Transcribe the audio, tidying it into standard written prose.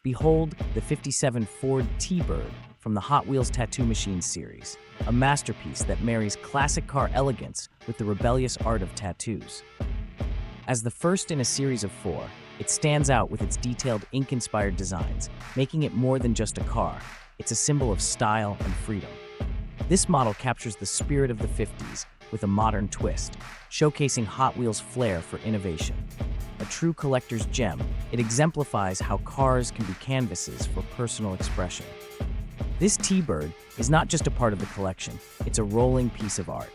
Behold the 57 Ford T-Bird from the Hot Wheels Tattoo Machine series, a masterpiece that marries classic car elegance with the rebellious art of tattoos. As the first in a series of 4, it stands out with its detailed ink-inspired designs, making it more than just a car. It's a symbol of style and freedom. This model captures the spirit of the 50s with a modern twist, showcasing Hot Wheels' flair for innovation. A true collector's gem, it exemplifies how cars can be canvases for personal expression. This T-Bird is not just a part of the collection, it's a rolling piece of art.